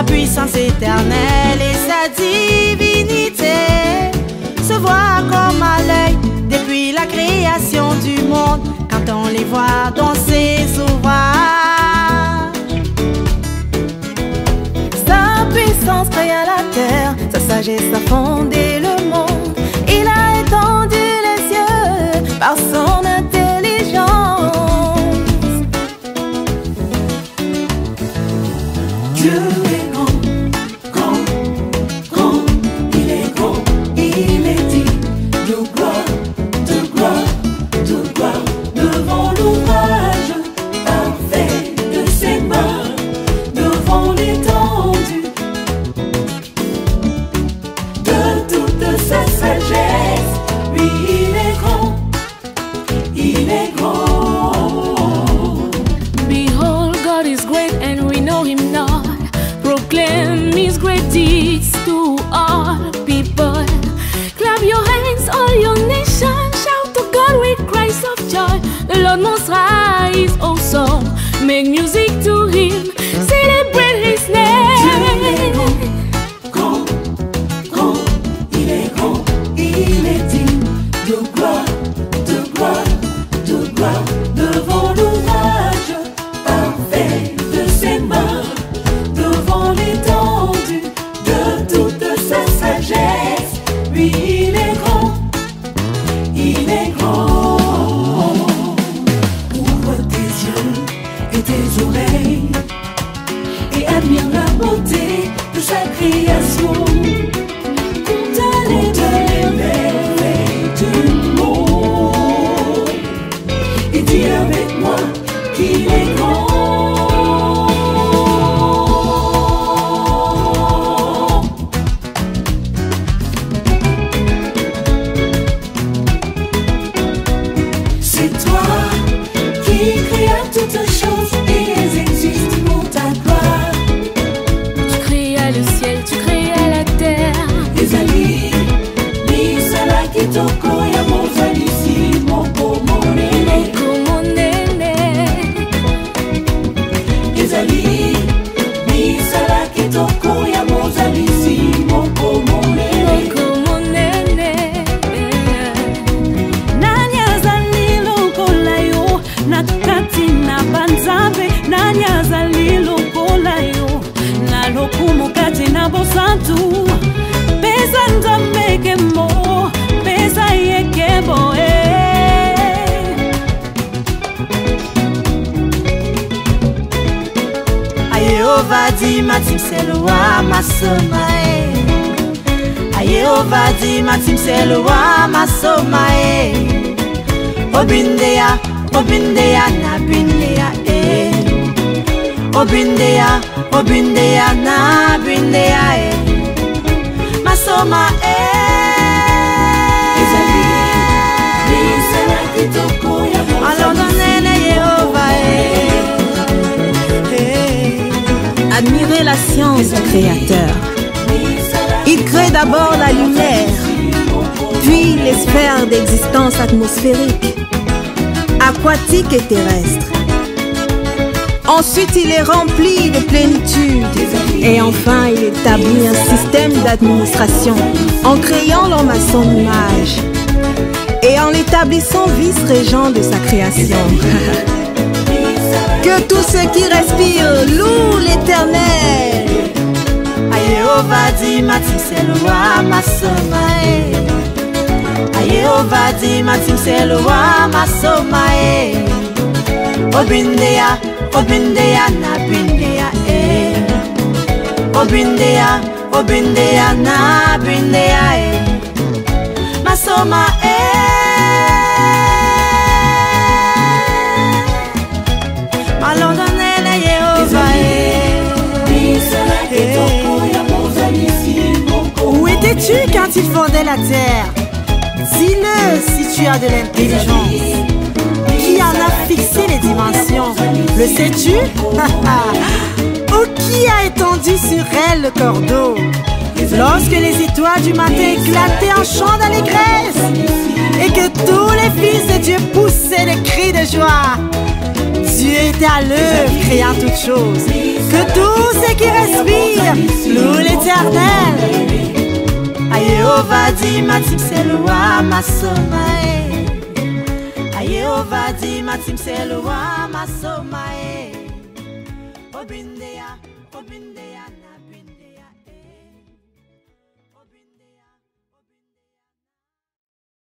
sa puissance éternelle et sa divinité se voient comme à l'œil depuis la création du monde, quand on les voit dans ses ouvrages. Sa puissance créa la terre, sa sagesse a fondé le monde. Il a étendu les cieux par son intelligence. Dieu est grand, grand, grand, il est grand, il est digne de gloire, devant l'ouvrage parfait de ses mains, devant l'étendue de toute sa sagesse. Lui, il est grand, il est grand. Behold, God is great and we know him not. Proclaim his great deeds to all people. Clap your hands, all your nations. Shout to God with cries of joy. The Lord Most High is awesome. Make music to him, celebrate his name. Grand, grand, il est grand, il est digne de gloire, devant l'ouvrage parfait de ses mains, devant l'étendue de toute sa sagesse. Lui, il est grand, il est grand. Ouvre tes yeux et tes oreilles et admire la beauté de sa création. Compte les merveilles du monde et dis avec moi qu'il est grand. C'est toi qui créas toutes choses et elles existent pour ta gloire. Tu créas le ciel, tu créas la terre. Ezali, misala kitoko ya mozalisi moko monene. Como nene, Ezali, misala kitoko ya mozalisi moko monene. como nene. Nani azali lokola yo na kati na banzambe, nani azali lokola yo na lokumu kati na bosantu. Pesa nzambe kemo, pesa yekebo Ayehova di matim seloa masoma Ayehova di matim seloa masoma Obindeya, obindeya na bindeya Obindeya, obindeya na bindeya Masoma Ezali, misala kitoko ya Alors donnez Yehova Admirez la science du Créateur. Il crée d'abord la lumière, puis les sphères d'existence atmosphérique, aquatique et terrestre. Ensuite, il les remplit de plénitude. Et enfin, il établit un système d'administration en créant l'homme à son image et en l'établissant vice-régent de sa création. Que tous ceux qui respirent louent l'Éternel. Ayehova di matim seloa masoma Ayehova di matim seloa masoma Obindeya, obindeya na bindeya Obindeya, obindeya na bindeya Masoma Alors donnez-le Yehova Où étais-tu quand il fondait la terre? Dis-le si tu as de l'intelligence. Qui en a fixé les dimensions? Le sais-tu? Ou qui a étendu sur elle le cordeau? Lorsque les étoiles du matin éclataient en chant d'allégresse et que tous les fils de Dieu poussaient des cris de joie, Dieu était à l'œuvre créant toutes choses. Que tous ceux qui respirent louent l'Éternel. Ayehova dit matim c'est loi ma somae. Ayehova dit matim c'est loi ma somae. Obindea, obindea.